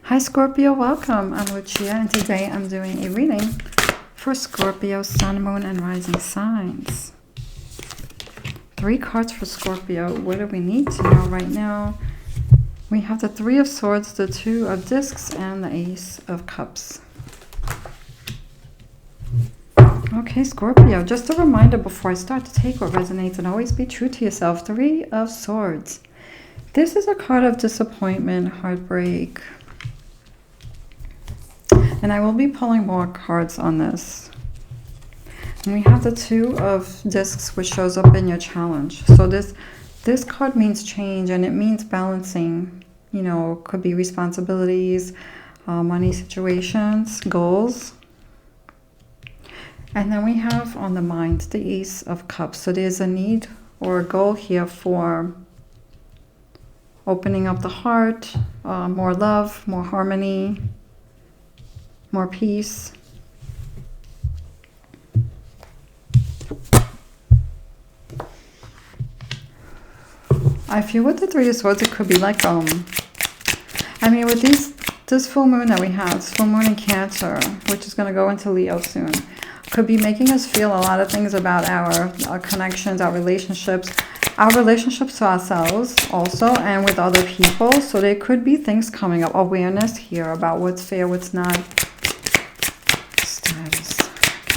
Hi Scorpio, welcome. I'm Lucia and today I'm doing a reading for Scorpio, Sun, Moon, and Rising signs. 3 cards for Scorpio. What do we need to know right now? We have the 3 of Swords, the 2 of Discs, and the Ace of Cups. Okay, Scorpio, just a reminder before I start to take what resonates and always be true to yourself. 3 of Swords. This is a card of disappointment, heartbreak. And I will be pulling more cards on this. And we have the 2 of Discs, which shows up in your challenge. So this card means change, and it means balancing. You know, could be responsibilities, money situations, goals. And then we have on the mind the Ace of Cups. So there's a need or a goal here for opening up the heart, more love, more harmony, more peace. I feel with the 3 of Swords, it could be like, I mean, with this full moon that we have, this full moon in Cancer, which is going to go into Leo soon, could be making us feel a lot of things about our connections, our relationships to ourselves also, and with other people. So there could be things coming up, awareness here about what's fair, what's not. Status.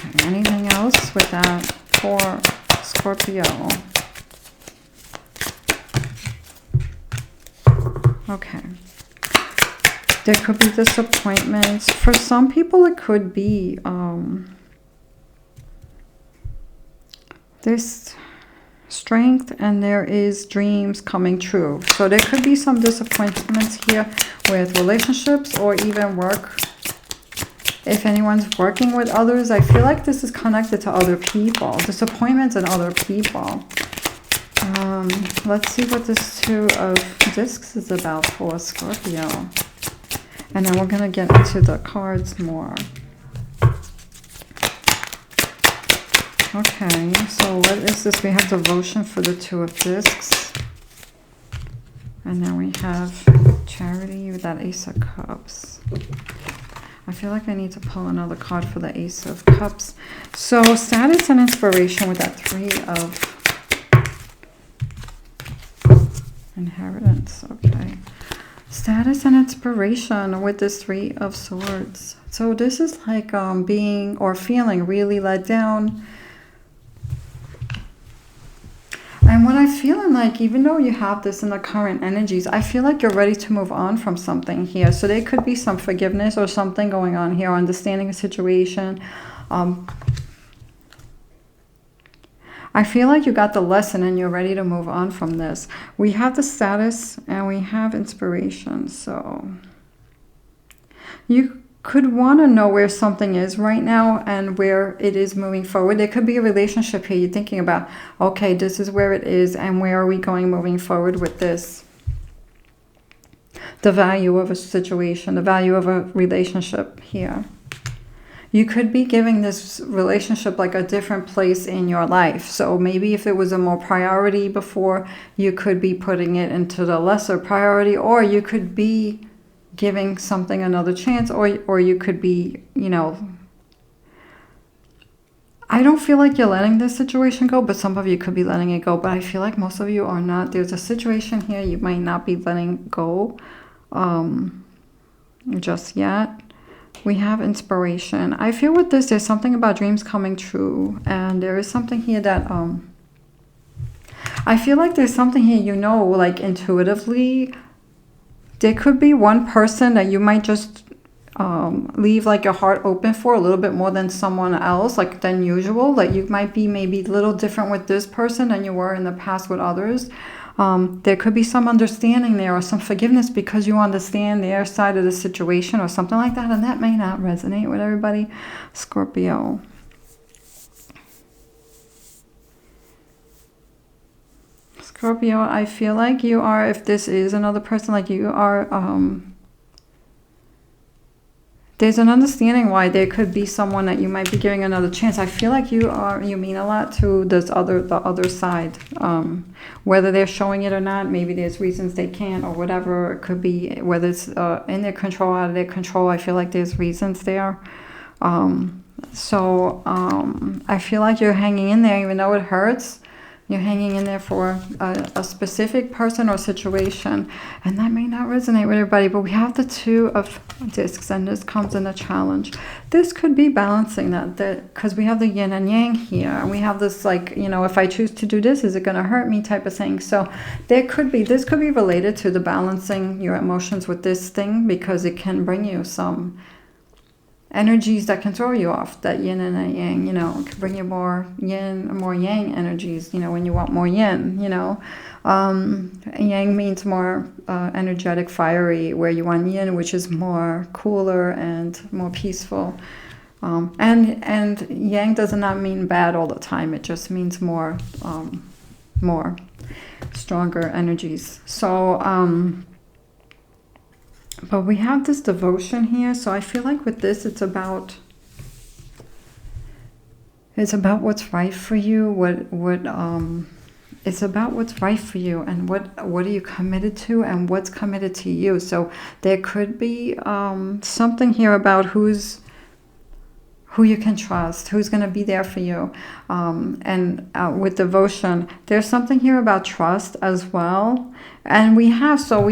Okay, anything else with that for Scorpio? Okay. There could be disappointments. For some people, it could be there's strength and there is dreams coming true. So there could be some disappointments here with relationships or even work. If anyone's working with others, I feel like this is connected to other people. Disappointments in other people. Let's see what this 2 of Discs is about for Scorpio. And then we're going to get into the cards more. Okay, so what is this? We have devotion for the 2 of Discs. And then we have charity with that Ace of Cups. I feel like I need to pull another card for the Ace of Cups. So status and inspiration with that 3 of inheritance. Okay. Status and inspiration with this 3 of Swords. So this is like being or feeling really let down. And what I'm feeling like, even though you have this in the current energies, I feel like you're ready to move on from something here. So there could be some forgiveness or something going on here, understanding a situation. I feel like you got the lesson and you're ready to move on from this. We have the status and we have inspiration. So you could want to know where something is right now and where it is moving forward. There could be a relationship here. You're thinking about, okay, this is where it is and where are we going moving forward with this? The value of a situation, the value of a relationship here. You could be giving this relationship like a different place in your life. So maybe if it was a more priority before, you could be putting it into the lesser priority, or you could be giving something another chance, or you could be, you know, I don't feel like you're letting this situation go, but some of you could be letting it go, but I feel like most of you are not. There's a situation here you might not be letting go just yet. We have inspiration. I feel with this, there's something about dreams coming true, and there is something here that I feel like there's something here, you know, like intuitively. There could be one person that you might just leave like your heart open for a little bit more than someone else, like than usual. Like you might be maybe a little different with this person than you were in the past with others. There could be some understanding there or some forgiveness because you understand their side of the situation or something like that. And that may not resonate with everybody. Scorpio. Scorpio, I feel like you are, if this is another person, like you are, there's an understanding why there could be someone that you might be giving another chance. I feel like you mean a lot to the other side. Whether they're showing it or not, maybe there's reasons they can't or whatever. It could be whether it's in their control, out of their control. I feel like there's reasons there. I feel like you're hanging in there even though it hurts. You're hanging in there for a specific person or situation, and that may not resonate with everybody, but we have the Two of Discs, and this comes in a challenge. This could be balancing that because we have the yin and yang here, and we have this, like, you know, if I choose to do this, is it going to hurt me type of thing. So this could be related to the balancing your emotions with this thing, because it can bring you some energies that can throw you off, that yin and that yang, you know. It can bring you more yin, more yang energies, you know, when you want more yin, you know. Yang means more energetic, fiery, where you want yin, which is more cooler and more peaceful. And yang does not mean bad all the time. It just means more stronger energies. So, but we have this devotion here, so I feel like with this, it's about what's right for you. It's about what's right for you, and what are you committed to, and what's committed to you. So there could be something here about who you can trust, who's going to be there for you. And with devotion, there's something here about trust as well. And we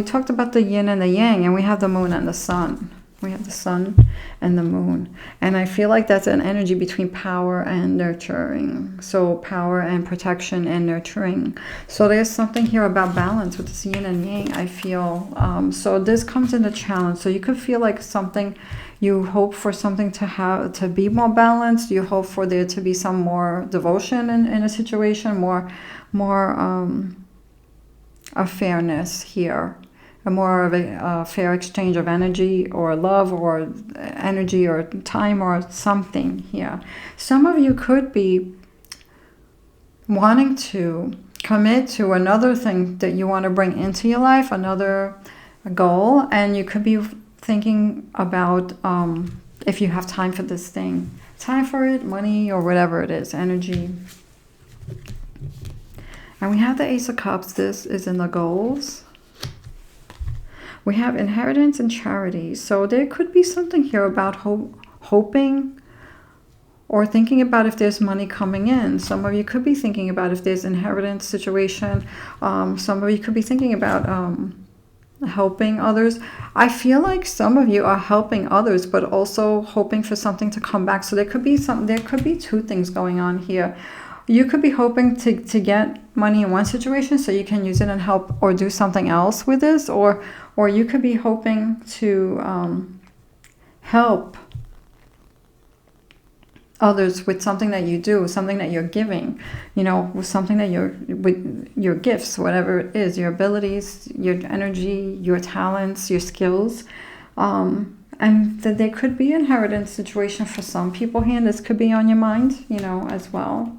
talked about the yin and the yang, and we have the moon and the sun. We have the sun and the moon. And I feel like that's an energy between power and nurturing. So power and protection and nurturing. So there's something here about balance with this yin and yang, I feel. So this comes in the challenge. So you could feel like something, you hope for something to be more balanced. You hope for there to be some more devotion in a situation, more a fairness here, a more of a fair exchange of energy or love or energy or time or something here. Some of you could be wanting to commit to another thing that you want to bring into your life, another goal, and you could be thinking about if you have time for this thing, time for it, money, or whatever it is, energy. And we have the Ace of Cups. This is in the goals. We have inheritance and charity. So there could be something here about hoping or thinking about if there's money coming in. Some of you could be thinking about if there's inheritance situation. Some of you could be thinking about helping others. I feel like some of you are helping others, but also hoping for something to come back. So there could be two things going on here. You could be hoping to get money in one situation so you can use it and help or do something else with this, or you could be hoping to help others with something that you do, something that you're giving, you know, with something that with your gifts, whatever it is, your abilities, your energy, your talents, your skills. And that there could be an inheritance situation for some people here, and this could be on your mind, you know, as well.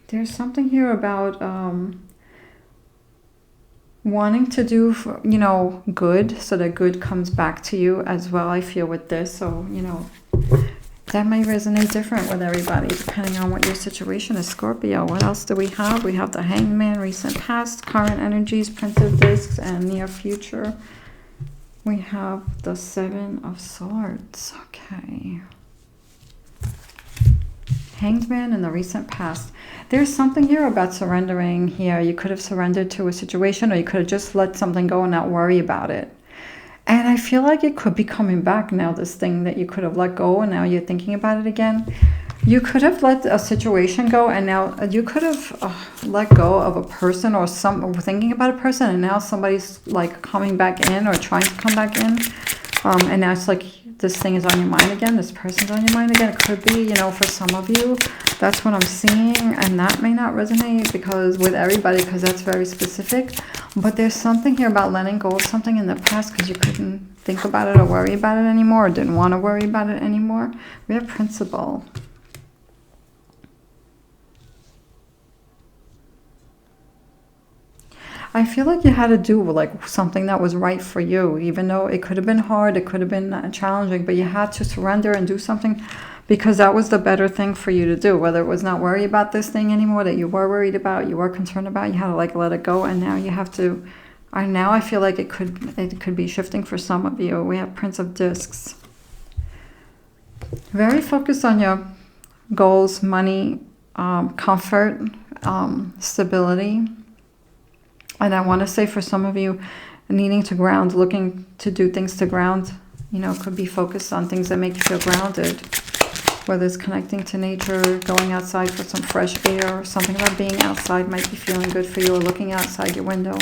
There's something here about wanting to do, you know, good, so that good comes back to you as well, I feel, with this. So, you know, that may resonate different with everybody, depending on what your situation is, Scorpio. What else do we have? We have the Hangman, recent past, current energies, Prince of Discs, and near future. We have the Seven of Swords. Okay. Hanged Man in the recent past. There's something here about surrendering here. You could have surrendered to a situation, or you could have just let something go and not worry about it. And I feel like it could be coming back now, this thing that you could have let go, and now you're thinking about it again. You could have let a situation go, and now you could have let go of a person or thinking about a person, and now somebody's like coming back in or trying to come back in. And now it's like this thing is on your mind again. This person's on your mind again. It could be, you know, for some of you, that's what I'm seeing. And that may not resonate with everybody, because that's very specific. But there's something here about letting go of something in the past because you couldn't think about it or worry about it anymore, or didn't want to worry about it anymore. We have Principle. I feel like you had to do like something that was right for you, even though it could have been hard, it could have been challenging, but you had to surrender and do something because that was the better thing for you to do. Whether it was not worry about this thing anymore that you were worried about, you were concerned about, you had to like let it go, and now you have to. Now I feel like it could be shifting for some of you. We have Prince of Discs. Very focused on your goals, money, comfort, stability. And I want to say for some of you, needing to ground, looking to do things to ground, you know, could be focused on things that make you feel grounded. Whether it's connecting to nature, going outside for some fresh air, something about being outside might be feeling good for you, or looking outside your window.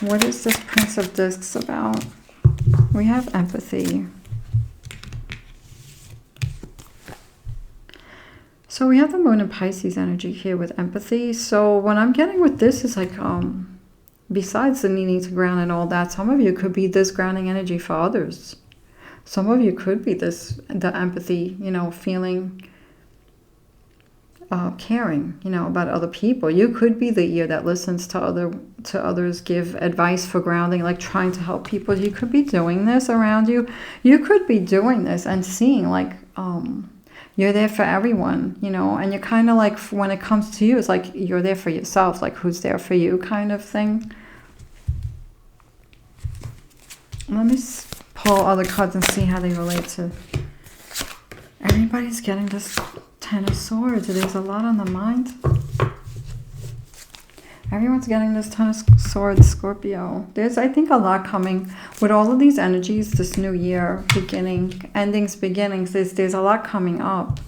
What is this Prince of Discs about? We have empathy. So we have the Moon and Pisces energy here with empathy. So what I'm getting with this is like, besides the needing to ground and all that, some of you could be this grounding energy for others. Some of you could be the empathy, you know, feeling, caring, you know, about other people. You could be the ear that listens to others, give advice for grounding, like trying to help people. You could be doing this around you. You could be doing this and seeing like, you're there for everyone, you know, and you're kind of like, when it comes to you, it's like you're there for yourself, like who's there for you kind of thing. Let me pull other cards and see how they relate to. Everybody's getting this Ten of Swords. There's a lot on the mind. Everyone's getting this Ten of Swords, Scorpio. There's, I think, a lot coming with all of these energies this new year, beginning, endings, beginnings. There's a lot coming up.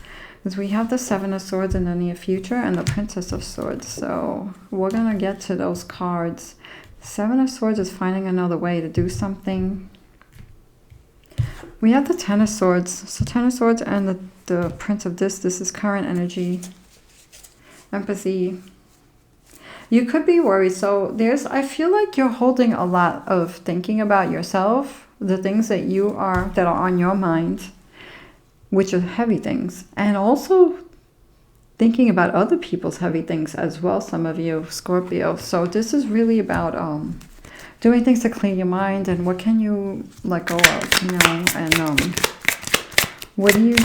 Because we have the Seven of Swords in the near future and the Princess of Swords. So we're going to get to those cards. Seven of Swords is finding another way to do something. We have the Ten of Swords. So Ten of Swords and the Prince of Discs. This is current energy. Empathy. You could be worried. So I feel like you're holding a lot of thinking about yourself, the things that that are on your mind, which are heavy things, and also thinking about other people's heavy things as well, some of you, Scorpio. So this is really about doing things to clear your mind, and what can you let go of, you know, and what do you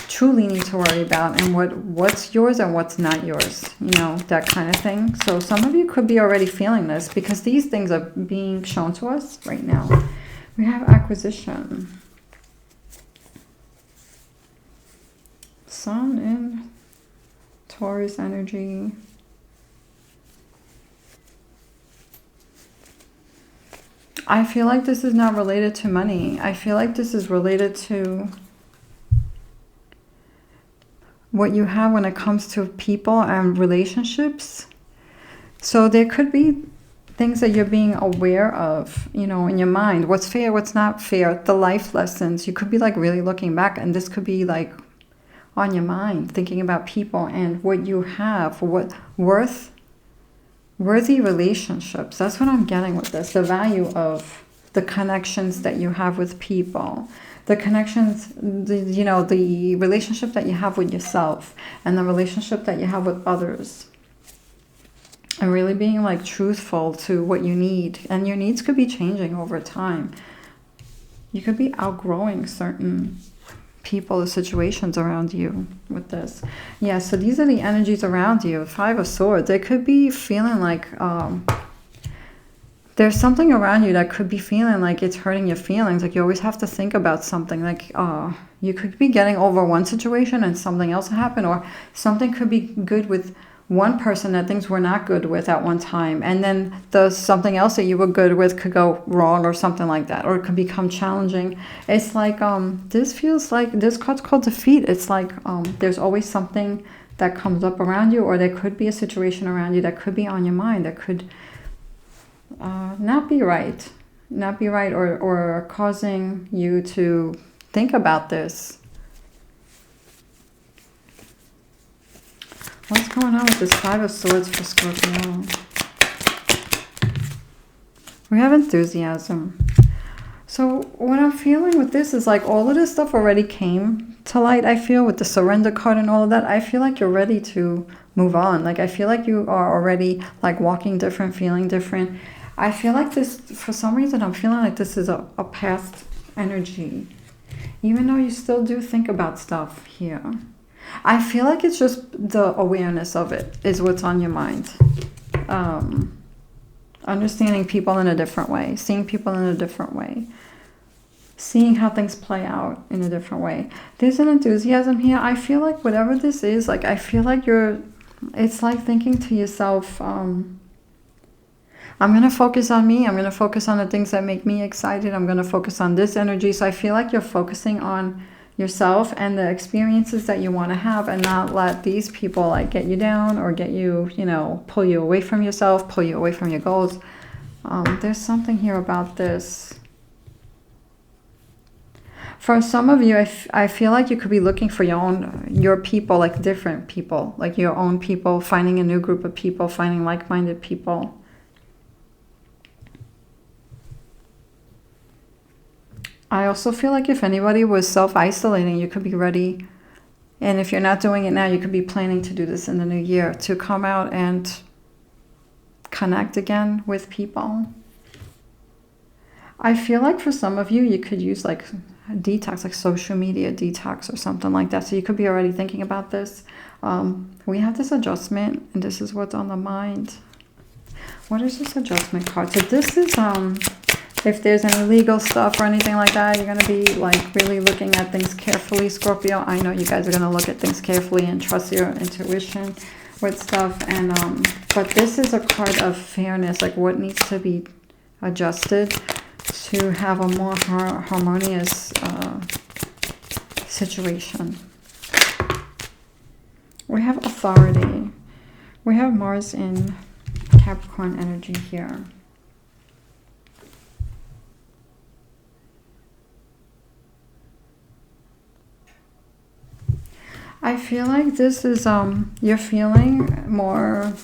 truly need to worry about, and what's yours and what's not yours, you know, that kind of thing. So some of you could be already feeling this because these things are being shown to us right now. We have acquisition. Sun in Taurus energy. I feel like this is not related to money. I feel like this is related to what you have when it comes to people and relationships. So there could be things that you're being aware of, you know, in your mind. What's fair, what's not fair, the life lessons. You could be like really looking back, and this could be like on your mind, thinking about people and what you have, what worthy relationships. That's what I'm getting with this. The value of the connections that you have with people. The connections, the relationship that you have with yourself and the relationship that you have with others. And really being like truthful to what you need. And your needs could be changing over time. You could be outgrowing certain people or situations around you with this. Yeah, so these are the energies around you. Five of Swords. They could be feeling like there's something around you that could be feeling like it's hurting your feelings. Like you always have to think about something. Like you could be getting over one situation and something else happened, or something could be good with one person that things were not good with at one time, and then something else that you were good with could go wrong or something like that, or it could become challenging. It's like this feels like this card's called Defeat. It's like there's always something that comes up around you, or there could be a situation around you that could be on your mind that could not be right, or causing you to think about this. What's going on with this Five of Swords for Scorpio? We have enthusiasm. So what I'm feeling with this is like all of this stuff already came to light, I feel, with the surrender card and all of that. I feel like you're ready to move on. Like I feel like you are already like walking different, feeling different. I feel like this, for some reason, I'm feeling like this is a past energy. Even though you still do think about stuff here. I feel like it's just the awareness of it is what's on your mind. Understanding people in a different way, seeing people in a different way, seeing how things play out in a different way. There's an enthusiasm here. I feel like whatever this is, like I feel like it's like thinking to yourself, I'm going to focus on me. I'm going to focus on the things that make me excited. I'm going to focus on this energy. So I feel like you're focusing on yourself and the experiences that you want to have, and not let these people like get you down or get you, you know, pull you away from yourself, pull you away from your goals. There's something here about this. For some of you, I feel like you could be looking for your people, like different people, like your own people, finding a new group of people, finding like-minded people. I also feel like if anybody was self-isolating, you could be ready. And if you're not doing it now, you could be planning to do this in the new year, to come out and connect again with people. I feel like for some of you, you could use like a detox, like social media detox or something like that. So you could be already thinking about this. We have this adjustment, and this is what's on the mind. What is this adjustment card? So this is... if there's any legal stuff or anything like that, you're going to be like really looking at things carefully, Scorpio. I know you guys are going to look at things carefully and trust your intuition with stuff. And but this is a card of fairness, like what needs to be adjusted to have a more harmonious situation. We have authority. We have Mars in Capricorn energy here. I feel like this is, you're feeling more,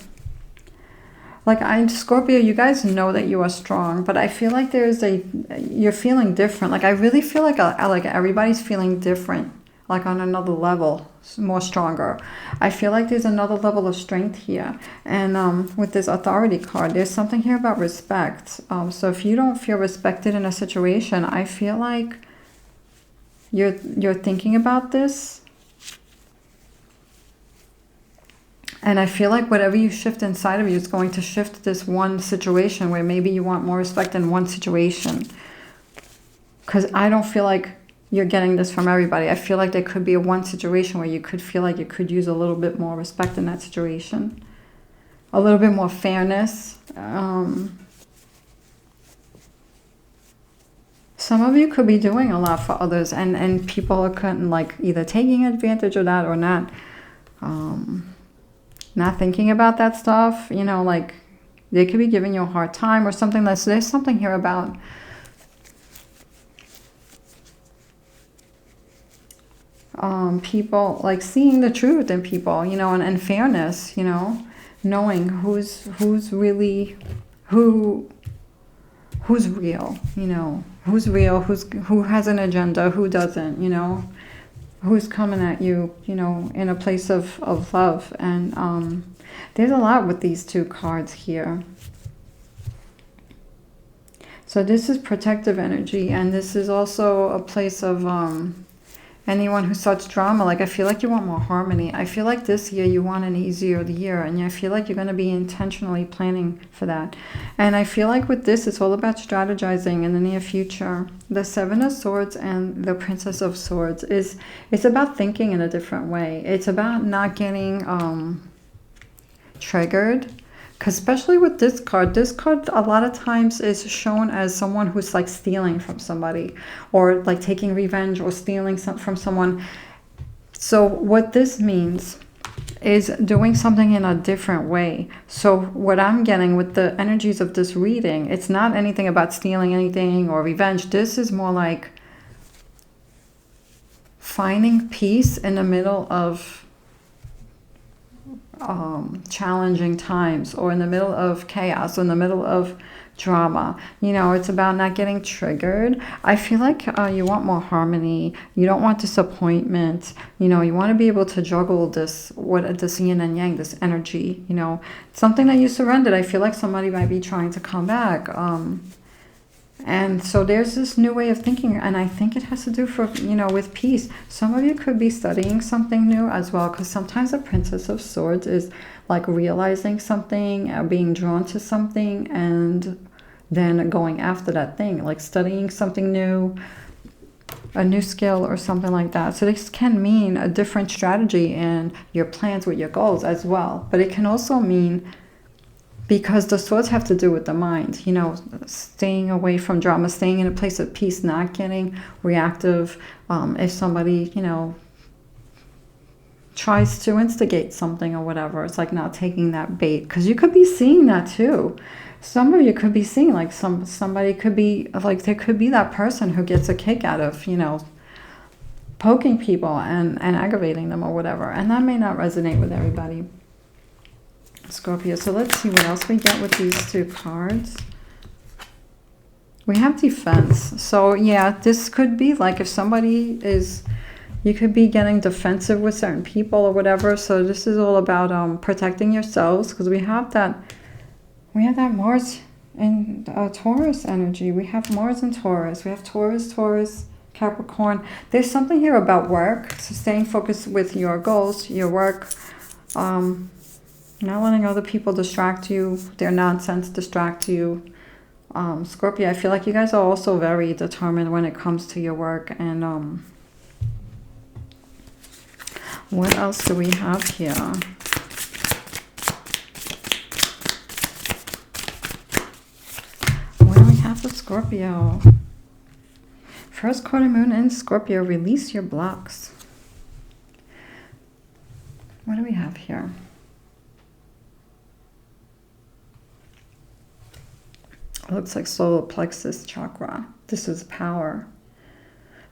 like Scorpio, you guys know that you are strong, but I feel like you're feeling different. Like I really feel like everybody's feeling different, like on another level, more stronger. I feel like there's another level of strength here. And with this authority card, there's something here about respect. So if you don't feel respected in a situation, I feel like you're thinking about this. And I feel like whatever you shift inside of you is going to shift this one situation where maybe you want more respect in one situation. Because I don't feel like you're getting this from everybody. I feel like there could be one situation where you could feel like you could use a little bit more respect in that situation. A little bit more fairness. Some of you could be doing a lot for others, and people are like either taking advantage of that or not. Not thinking about that stuff, you know, like they could be giving you a hard time or something. There's something here about people like seeing the truth in people, you know, and fairness, you know, knowing who's really who's real, you know, who's real, who has an agenda, who doesn't, you know. Who's coming at you, you know, in a place of love. And there's a lot with these two cards here. So this is protective energy, and this is also a place of anyone who starts drama. Like I feel like you want more harmony. I feel like this year you want an easier year, and I feel like you're going to be intentionally planning for that. And I feel like with this, it's all about strategizing in the near future. The Seven of Swords and the Princess of Swords it's about thinking in a different way. It's about not getting triggered. Because especially with this card a lot of times is shown as someone who's like stealing from somebody, or like taking revenge or stealing from someone. So what this means is doing something in a different way. So what I'm getting with the energies of this reading, it's not anything about stealing anything or revenge. This is more like finding peace in the middle of challenging times, or in the middle of chaos, or in the middle of drama. You know, it's about not getting triggered. I feel like you want more harmony. You don't want disappointment. You know, you want to be able to juggle this yin and yang, this energy. You know, something that you surrendered. I feel like somebody might be trying to come back. And so there's this new way of thinking, and I think it has to do with peace. Some of you could be studying something new as well, because sometimes the Princess of Swords is like realizing something, being drawn to something, and then going after that thing, like studying something new, a new skill or something like that. So this can mean a different strategy in your plans with your goals as well. But it can also mean, because the swords have to do with the mind, you know, staying away from drama, staying in a place of peace, not getting reactive. If somebody, you know, tries to instigate something or whatever, it's like not taking that bait, because you could be seeing that too. Some of you could be seeing like somebody could be like, there could be that person who gets a kick out of, you know, poking people and aggravating them or whatever. And that may not resonate with everybody, Scorpio. So let's see what else we get with these two cards. We have defense. So yeah, this could be like if somebody is, you could be getting defensive with certain people or whatever. So this is all about protecting yourselves, because we have that Mars and Taurus energy. We have Mars and Taurus. We have Taurus, Capricorn. There's something here about work. So staying focused with your goals, your work. Not letting other people distract you, their nonsense distract you. Scorpio, I feel like you guys are also very determined when it comes to your work. And what else do we have here? What do we have for Scorpio? First quarter moon in Scorpio, release your blocks. What do we have here? Looks like solar plexus chakra. This is power.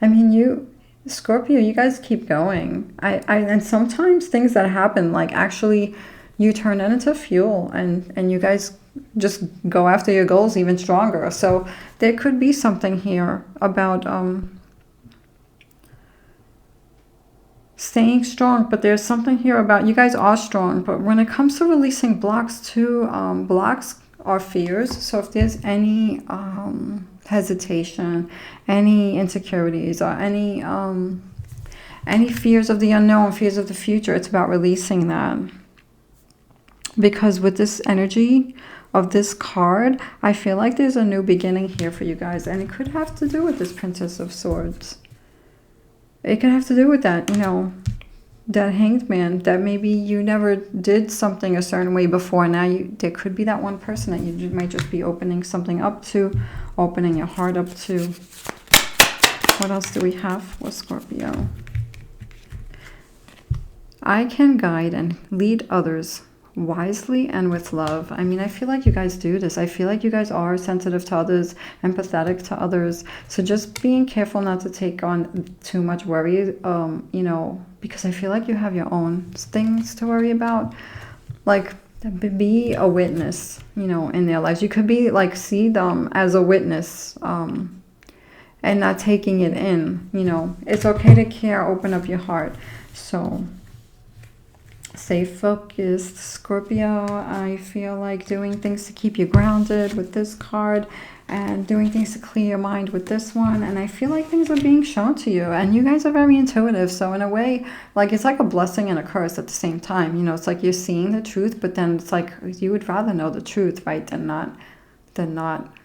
I mean, you, Scorpio, you guys keep going. And sometimes things that happen, like actually you turn it into fuel, and you guys just go after your goals even stronger. So there could be something here about staying strong, but there's something here about you guys are strong. But when it comes to releasing blocks too, blocks are fears. So if there's any hesitation, any insecurities, or any fears of the unknown, fears of the future, it's about releasing that. Because with this energy of this card, I feel like there's a new beginning here for you guys, and it could have to do with this Princess of Swords. It could have to do with that, you know, that Hanged Man, that maybe you never did something a certain way before. Now there could be that one person that you might just be opening something up to, opening your heart up to. What else do we have for Scorpio? I can guide and lead others wisely and with love. I mean, I feel like you guys do this. I feel like you guys are sensitive to others, empathetic to others. So just being careful not to take on too much worry, you know, because I feel like you have your own things to worry about. Like, be a witness, you know, in their lives. You could be like, see them as a witness, and not taking it in, you know. It's okay to care, open up your heart. So stay focused, Scorpio. I feel like doing things to keep you grounded with this card, and doing things to clear your mind with this one. And I feel like things are being shown to you, and you guys are very intuitive. So in a way, like, it's like a blessing and a curse at the same time. You know, it's like you're seeing the truth, but then it's like you would rather know the truth, right, than not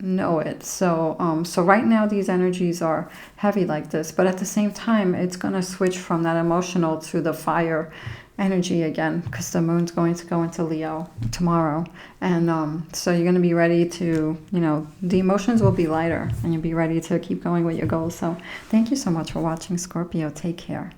know it. So so right now these energies are heavy like this, but at the same time it's going to switch from that emotional to the fire energy again, because the moon's going to go into Leo tomorrow. And so you're going to be ready to, you know, the emotions will be lighter, and you'll be ready to keep going with your goals. So thank you so much for watching, Scorpio. Take care.